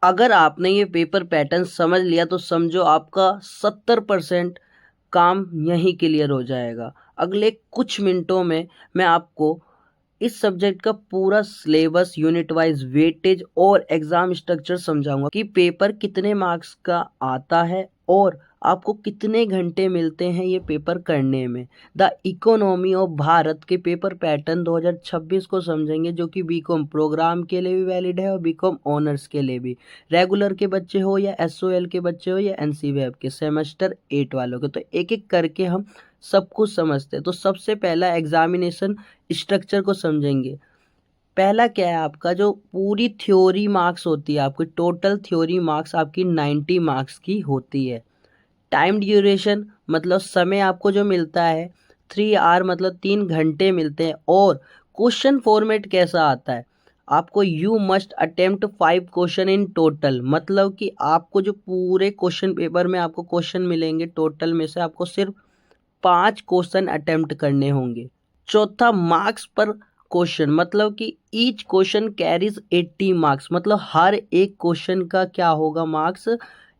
अगर आपने ये पेपर पैटर्न समझ लिया तो समझो आपका 70% काम यहीं क्लियर हो जाएगा। अगले कुछ मिनटों में मैं आपको इस सब्जेक्ट का पूरा सिलेबस, यूनिट वाइज वेटेज और एग्जाम स्ट्रक्चर समझाऊंगा कि पेपर कितने मार्क्स का आता है और आपको कितने घंटे मिलते हैं ये पेपर करने में। द इकोनॉमी ऑफ भारत के पेपर पैटर्न 2026 को समझेंगे, जो कि बीकॉम प्रोग्राम के लिए भी वैलिड है और बीकॉम ऑनर्स के लिए भी, रेगुलर के बच्चे हो या एसओएल के बच्चे हो या एनसी वेब के सेमेस्टर 8 वालों के। तो एक एक करके हम सब कुछ समझते हैं। तो सबसे पहला एग्जामिनेशन स्ट्रक्चर को समझेंगे। पहला क्या है, आपका जो पूरी थ्योरी मार्क्स होती है, आपकी टोटल थ्योरी मार्क्स आपकी 90 मार्क्स की होती है। टाइम ड्यूरेशन मतलब समय आपको जो मिलता है 3 आवर मतलब 3 घंटे मिलते हैं। और क्वेश्चन फॉर्मेट कैसा आता है, आपको you must attempt 5 question in total, मतलब कि आपको जो पूरे क्वेश्चन पेपर में आपको क्वेश्चन मिलेंगे, टोटल में से आपको सिर्फ 5 क्वेश्चन अटेम्प्ट करने होंगे। चौथा, मार्क्स पर क्वेश्चन, मतलब कि ईच क्वेश्चन कैरीज 80 मार्क्स, मतलब हर एक क्वेश्चन का क्या होगा मार्क्स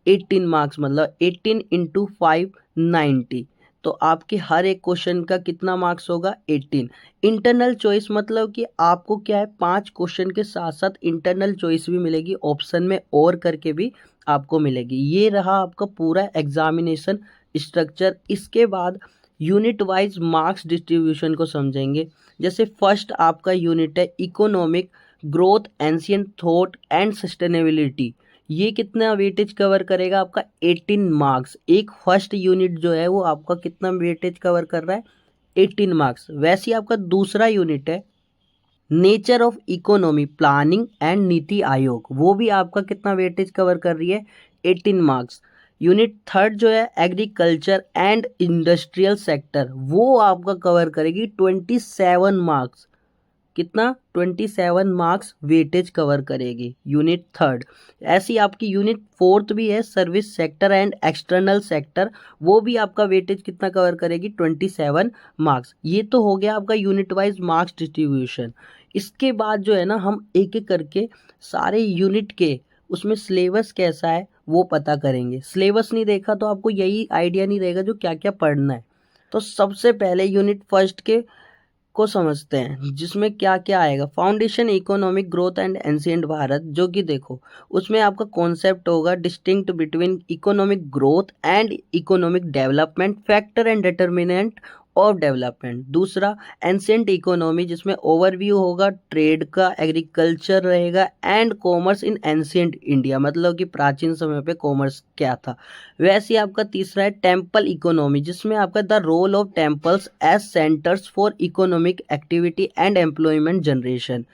18 मार्क्स, मतलब 18 इंटू 5 90। तो आपके हर एक क्वेश्चन का कितना मार्क्स होगा 18। इंटरनल चॉइस मतलब कि आपको क्या है 5 क्वेश्चन के साथ साथ इंटरनल चॉइस भी मिलेगी, ऑप्शन में और करके भी आपको मिलेगी। ये रहा आपका पूरा एग्जामिनेशन स्ट्रक्चर। इसके बाद यूनिट वाइज मार्क्स डिस्ट्रीब्यूशन को समझेंगे। जैसे फर्स्ट आपका यूनिट है economic growth, ancient thought and sustainability. ये कितना वेटेज कवर करेगा आपका 18 मार्क्स। एक फर्स्ट यूनिट जो है वो आपका कितना वेटेज कवर कर रहा है 18 मार्क्स। वैसे ही आपका दूसरा यूनिट है nature of economy, planning and NITI Aayog, वो भी आपका कितना वेटेज कवर कर रही है 18 मार्क्स। यूनिट थर्ड जो है एग्रीकल्चर एंड इंडस्ट्रियल सेक्टर, वो आपका कवर करेगी 27 मार्क्स। कितना 27 मार्क्स वेटेज कवर करेगी यूनिट थर्ड। ऐसी आपकी यूनिट फोर्थ भी है service sector and external sector, वो भी आपका वेटेज कितना कवर करेगी 27 मार्क्स। ये तो हो गया आपका यूनिट वाइज मार्क्स डिस्ट्रीब्यूशन। इसके बाद जो है ना हम एक एक करके सारे यूनिट के उसमें सिलेबस कैसा है वो पता करेंगे। सिलेबस नहीं देखा तो आपको यही आइडिया नहीं रहेगा जो क्या क्या पढ़ना है। तो सबसे पहले यूनिट फर्स्ट के को समझते हैं, जिसमें क्या क्या आएगा। Foundation economic growth and ancient Bharat, जो कि देखो उसमें आपका कॉन्सेप्ट होगा distinct between economic growth and economic development, factor and determinant of development. दूसरा एंशिएंट इकोनॉमी, जिसमें ओवरव्यू होगा ट्रेड का, एग्रीकल्चर रहेगा and commerce in ancient India, मतलब कि प्राचीन समय पे कॉमर्स क्या था। वैसे ही आपका तीसरा है टेम्पल इकोनॉमी, जिसमें आपका the role of temples as centres for economic activity and employment generation.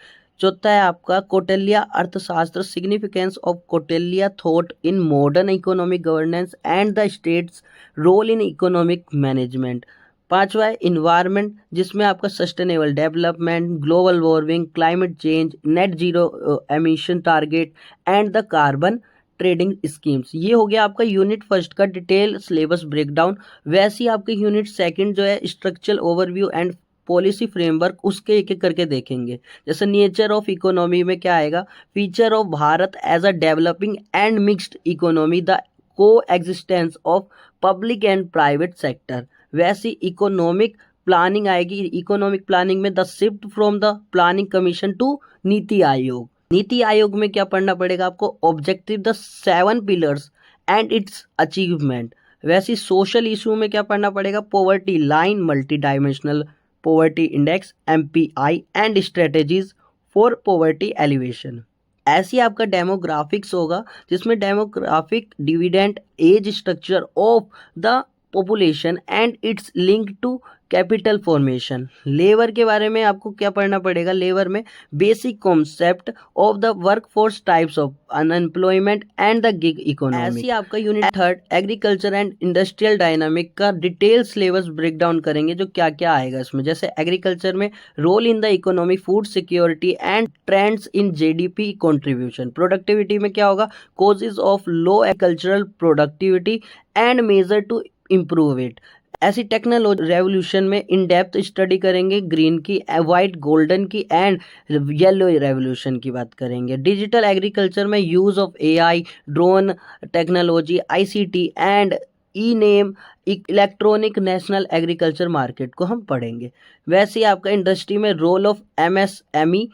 चौथा है आपका Kautilya Arthashastra, significance of Kautilya thought in modern economic governance and the state's role in economic management. पांचवा है इन्वायरमेंट, जिसमें आपका sustainable development, global warming, climate change, net zero emission target and the carbon trading schemes. ये हो गया आपका यूनिट फर्स्ट का detail syllabus breakdown. वैसे ही आपके यूनिट सेकंड जो है structural overview and policy framework, उसके एक एक करके देखेंगे। जैसे नेचर ऑफ इकोनॉमी में क्या आएगा, feature of Bharat as a developing and mixed economy, the coexistence of public and private sector. वैसी इकोनॉमिक प्लानिंग आएगी। इकोनॉमिक प्लानिंग में the shift from the planning commission to Niti Aayog. Niti Aayog में क्या पढ़ना पड़ेगा आपको, objective the 7 pillars and its achievement. वैसे social issue में क्या पढ़ना पड़ेगा, poverty line, multi dimensional poverty index, MPI and strategies for poverty elevation. ऐसी आपका डेमोग्राफिक्स होगा, जिसमें demographic dividend age structure of the population and its link to capital formation. Labour के बारे में आपको क्या पढ़ना पड़ेगा, लेबर में basic concept of the workforce, types of unemployment and the gig economy. ऐसी आपका unit third agriculture and industrial dynamic का डिटेल सिलेबस ब्रेकडाउन करेंगे, जो क्या क्या आएगा इसमें। जैसे एग्रीकल्चर में role in the economy, food security and trends in GDP contribution. Productivity में क्या होगा, causes of low agricultural productivity and measure to improve it। ऐसी टेक्नोलॉजी रेवोल्यूशन में इन डेप्थ स्टडी करेंगे, ग्रीन की, वाइट, गोल्डन की and yellow revolution की बात करेंगे। डिजिटल एग्रीकल्चर में use of AI, drone technology, ICT and e NAM electronic national agriculture market को हम पढ़ेंगे। वैसे ही आपका इंडस्ट्री में role of MSME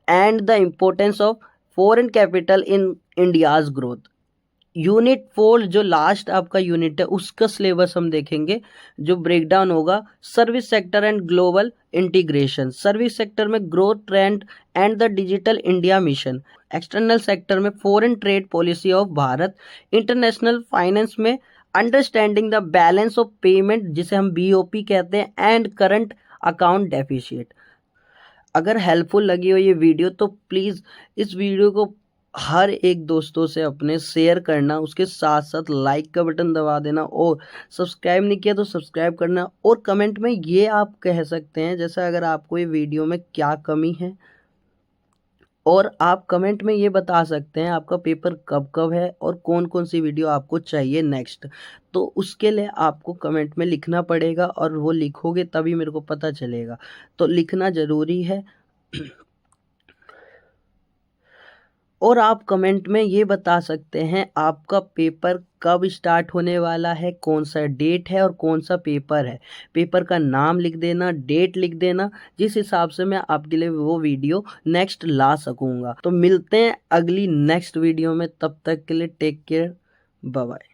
and the importance of foreign capital in India's growth. Unit 4 जो लास्ट आपका यूनिट है उसका सिलेबस हम देखेंगे, जो ब्रेकडाउन होगा service sector and global integration. Service sector में growth trend and the digital India mission. External sector में foreign trade policy of Bharat. International finance में understanding the balance of payment जिसे हम बीओपी कहते हैं एंड करंट अकाउंट डेफिशिएट। अगर helpful लगी हो ये वीडियो तो प्लीज़ इस वीडियो को हर एक दोस्तों से अपने शेयर करना, उसके साथ साथ लाइक का बटन दबा देना और सब्सक्राइब नहीं किया तो सब्सक्राइब करना। और कमेंट में ये आप कह सकते हैं जैसा अगर आपको ये वीडियो में क्या कमी है, और आप कमेंट में ये बता सकते हैं आपका पेपर कब कब है और कौन कौन सी वीडियो आपको चाहिए नेक्स्ट। तो उसके लिए आपको कमेंट में लिखना पड़ेगा और वो लिखोगे तभी मेरे को पता चलेगा, तो लिखना ज़रूरी है। और आप कमेंट में ये बता सकते हैं आपका पेपर कब स्टार्ट होने वाला है, कौन सा डेट है और कौन सा पेपर है। पेपर का नाम लिख देना, डेट लिख देना, जिस हिसाब से मैं आपके लिए वो वीडियो नेक्स्ट ला सकूँगा। तो मिलते हैं अगली नेक्स्ट वीडियो में, तब तक के लिए टेक केयर, बाय बाय।